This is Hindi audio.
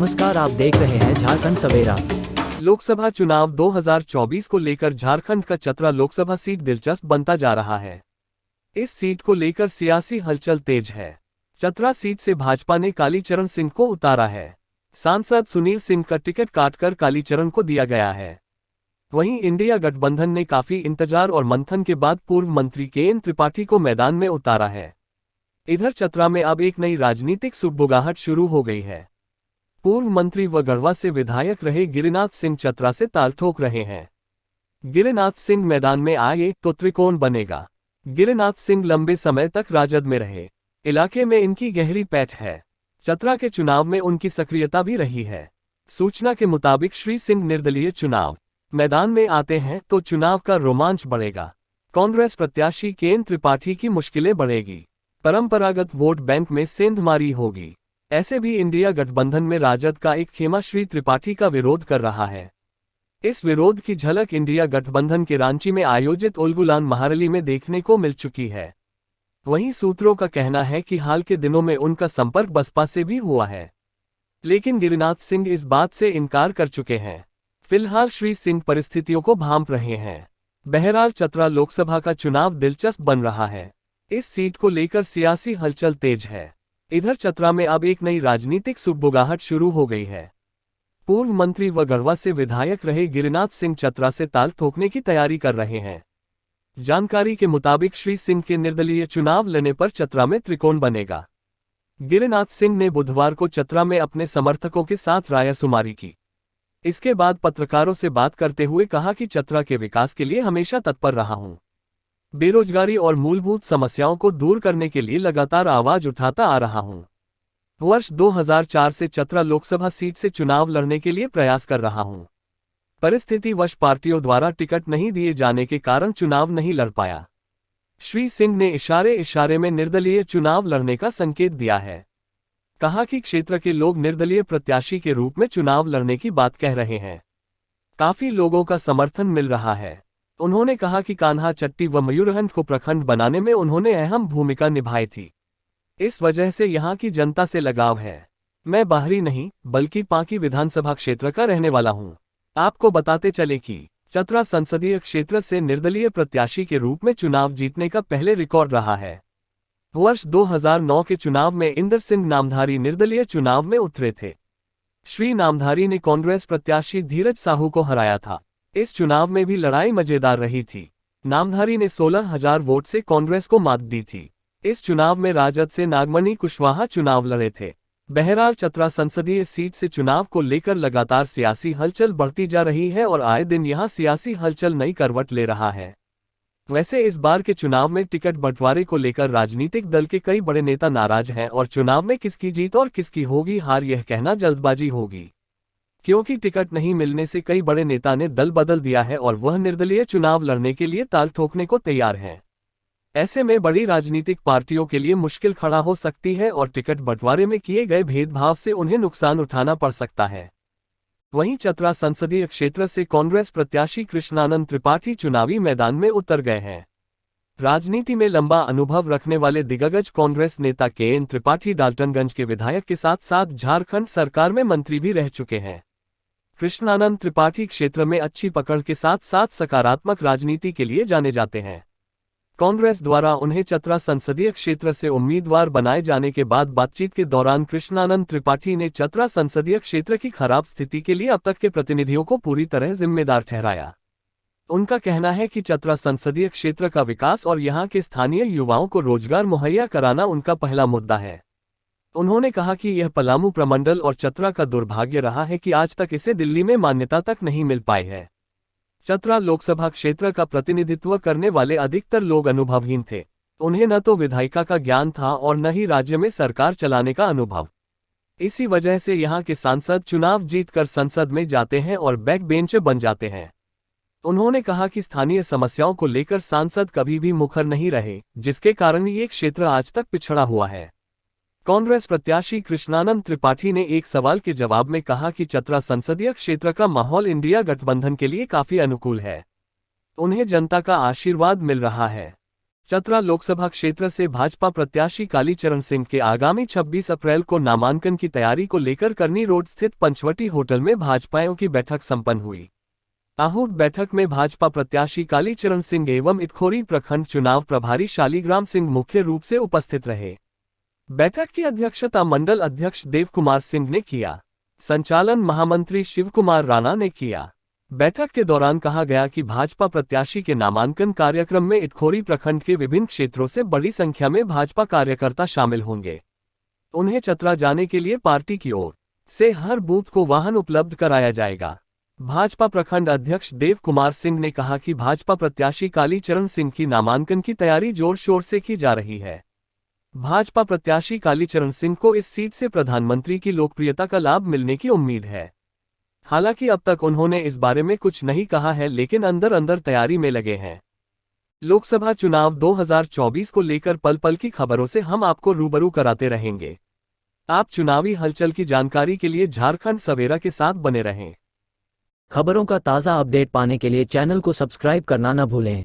नमस्कार, आप देख रहे हैं झारखंड सवेरा। लोकसभा चुनाव 2024 को लेकर झारखंड का चतरा लोकसभा सीट दिलचस्प बनता जा रहा है। इस सीट को लेकर सियासी हलचल तेज है। चतरा सीट से भाजपा ने कालीचरण सिंह को उतारा है। सांसद सुनील सिंह का टिकट काटकर कालीचरण को दिया गया है। वहीं इंडिया गठबंधन ने काफी इंतजार और मंथन के बाद पूर्व मंत्री के.एन. त्रिपाठी को मैदान में उतारा है। इधर चतरा में अब एक नई राजनीतिक सुगबुगाहट शुरू हो गई है। पूर्व मंत्री व गढ़वा से विधायक रहे गिरिनाथ सिंह चतरा से ताल ठोक रहे हैं। गिरिनाथ सिंह मैदान में आए तो त्रिकोण बनेगा। गिरिनाथ सिंह लंबे समय तक राजद में रहे। इलाके में इनकी गहरी पैठ है। चतरा के चुनाव में उनकी सक्रियता भी रही है। सूचना के मुताबिक श्री सिंह निर्दलीय चुनाव मैदान में आते हैं तो चुनाव का रोमांच बढ़ेगा। कांग्रेस प्रत्याशी के.एन. त्रिपाठी की मुश्किलें बढ़ेगी। परंपरागत वोट बैंक में सेंधमारी होगी। ऐसे भी इंडिया गठबंधन में राजद का एक खेमा श्री त्रिपाठी का विरोध कर रहा है। इस विरोध की झलक इंडिया गठबंधन के रांची में आयोजित उलगुलान महारली में देखने को मिल चुकी है। वहीं सूत्रों का कहना है कि हाल के दिनों में उनका संपर्क बसपा से भी हुआ है, लेकिन गिरिनाथ सिंह इस बात से इनकार कर चुके हैं। फिलहाल श्री सिंह परिस्थितियों को भांप रहे हैं। बहरहाल चतरा लोकसभा का चुनाव दिलचस्प बन रहा है। इस सीट को लेकर सियासी हलचल तेज है। इधर चतरा में अब एक नई राजनीतिक सुगबुगाहट शुरू हो गई है। पूर्व मंत्री व गढ़वा से विधायक रहे गिरिनाथ सिंह चतरा से ताल ठोकने की तैयारी कर रहे हैं। जानकारी के मुताबिक श्री सिंह के निर्दलीय चुनाव लड़ने पर चतरा में त्रिकोण बनेगा। गिरिनाथ सिंह ने बुधवार को चतरा में अपने समर्थकों के साथ रायशुमारी की। इसके बाद पत्रकारों से बात करते हुए कहा कि चतरा के विकास के लिए हमेशा तत्पर रहा हूं। बेरोजगारी और मूलभूत समस्याओं को दूर करने के लिए लगातार आवाज उठाता आ रहा हूं। वर्ष 2004 से चतरा लोकसभा सीट से चुनाव लड़ने के लिए प्रयास कर रहा हूं। परिस्थितिवश पार्टियों द्वारा टिकट नहीं दिए जाने के कारण चुनाव नहीं लड़ पाया। श्री सिंह ने इशारे में निर्दलीय चुनाव लड़ने का संकेत दिया है। कहा कि क्षेत्र के लोग निर्दलीय प्रत्याशी के रूप में चुनाव लड़ने की बात कह रहे हैं। काफी लोगों का समर्थन मिल रहा है। उन्होंने कहा कि कान्हा चट्टी व मयूरहंड को प्रखंड बनाने में उन्होंने अहम भूमिका निभाई थी। इस वजह से यहाँ की जनता से लगाव है। मैं बाहरी नहीं बल्कि पांकी विधानसभा क्षेत्र का रहने वाला हूँ। आपको बताते चले कि चतरा संसदीय क्षेत्र से निर्दलीय प्रत्याशी के रूप में चुनाव जीतने का पहले रिकॉर्ड रहा है। वर्ष 2009 के चुनाव में इंदर सिंह नामधारी निर्दलीय चुनाव में उतरे थे। श्री नामधारी ने कांग्रेस प्रत्याशी धीरज साहू को हराया था। इस चुनाव में भी लड़ाई मजेदार रही थी। नामधारी ने 16,000 वोट से कांग्रेस को मात दी थी। इस चुनाव में राजद से नागमणि कुशवाहा चुनाव लड़े थे। बहरहाल चतरा संसदीय सीट से चुनाव को लेकर लगातार सियासी हलचल बढ़ती जा रही है और आए दिन यहां सियासी हलचल नई करवट ले रहा है। वैसे इस बार के चुनाव में टिकट बंटवारे को लेकर राजनीतिक दल के कई बड़े नेता नाराज हैं और चुनाव में किसकी जीत और किसकी होगी हार यह कहना जल्दबाजी होगी, क्योंकि टिकट नहीं मिलने से कई बड़े नेता ने दल बदल दिया है और वह निर्दलीय चुनाव लड़ने के लिए ताल ठोकने को तैयार हैं। ऐसे में बड़ी राजनीतिक पार्टियों के लिए मुश्किल खड़ा हो सकती है और टिकट बंटवारे में किए गए भेदभाव से उन्हें नुकसान उठाना पड़ सकता है। वहीं चतरा संसदीय क्षेत्र से कांग्रेस प्रत्याशी कृष्णानंद त्रिपाठी चुनावी मैदान में उतर गए हैं। राजनीति में लंबा अनुभव रखने वाले दिग्गज कांग्रेस नेता के.एन. त्रिपाठी डाल्टनगंज के विधायक के साथ साथ झारखंड सरकार में मंत्री भी रह चुके हैं। कृष्णानंद त्रिपाठी क्षेत्र में अच्छी पकड़ के साथ साथ सकारात्मक राजनीति के लिए जाने जाते हैं। कांग्रेस द्वारा उन्हें चतरा संसदीय क्षेत्र से उम्मीदवार बनाए जाने के बाद बातचीत के दौरान कृष्णानंद त्रिपाठी ने चतरा संसदीय क्षेत्र की खराब स्थिति के लिए अब तक के प्रतिनिधियों को पूरी तरह जिम्मेदार ठहराया। उनका कहना है कि चतरा संसदीय क्षेत्र का विकास और यहां के स्थानीय युवाओं को रोजगार मुहैया कराना उनका पहला मुद्दा है। उन्होंने कहा कि यह पलामू प्रमंडल और चतरा का दुर्भाग्य रहा है कि आज तक इसे दिल्ली में मान्यता तक नहीं मिल पाई है। चतरा लोकसभा क्षेत्र का प्रतिनिधित्व करने वाले अधिकतर लोग अनुभवहीन थे। उन्हें न तो विधायिका का ज्ञान था और न ही राज्य में सरकार चलाने का अनुभव। इसी वजह से यहाँ के सांसद चुनाव जीतकर संसद में जाते हैं और बैक बेंचर बन जाते हैं। उन्होंने कहा कि स्थानीय समस्याओं को लेकर सांसद कभी भी मुखर नहीं रहे, जिसके कारण ये क्षेत्र आज तक पिछड़ा हुआ है। कांग्रेस प्रत्याशी कृष्णानंद त्रिपाठी ने एक सवाल के जवाब में कहा कि चतरा संसदीय क्षेत्र का माहौल इंडिया गठबंधन के लिए काफी अनुकूल है। उन्हें जनता का आशीर्वाद मिल रहा है। चतरा लोकसभा क्षेत्र से भाजपा प्रत्याशी कालीचरण सिंह के आगामी 26 अप्रैल को नामांकन की तैयारी को लेकर करनी रोड स्थित पंचवटी होटल में भाजपाइयों की बैठक संपन्न हुई। आहूत बैठक में भाजपा प्रत्याशी कालीचरण सिंह एवं इटखोरी प्रखंड चुनाव प्रभारी शालीग्राम सिंह मुख्य रूप से उपस्थित रहे। बैठक की अध्यक्षता मंडल अध्यक्ष देव कुमार सिंह ने किया। संचालन महामंत्री शिव कुमार राणा ने किया। बैठक के दौरान कहा गया कि भाजपा प्रत्याशी के नामांकन कार्यक्रम में इटखोरी प्रखंड के विभिन्न क्षेत्रों से बड़ी संख्या में भाजपा कार्यकर्ता शामिल होंगे। उन्हें चतरा जाने के लिए पार्टी की ओर से हर बूथ को वाहन उपलब्ध कराया जाएगा। भाजपा प्रखंड अध्यक्ष देव कुमार सिंह ने कहा कि भाजपा प्रत्याशी कालीचरण सिंह की नामांकन की तैयारी जोर शोर से की जा रही है। भाजपा प्रत्याशी कालीचरण सिंह को इस सीट से प्रधानमंत्री की लोकप्रियता का लाभ मिलने की उम्मीद है। हालांकि अब तक उन्होंने इस बारे में कुछ नहीं कहा है, लेकिन अंदर अंदर तैयारी में लगे हैं। लोकसभा चुनाव 2024 को लेकर पल पल की खबरों से हम आपको रूबरू कराते रहेंगे। आप चुनावी हलचल की जानकारी के लिए झारखंड सवेरा के साथ बने रहें। खबरों का ताज़ा अपडेट पाने के लिए चैनल को सब्सक्राइब करना न भूलें।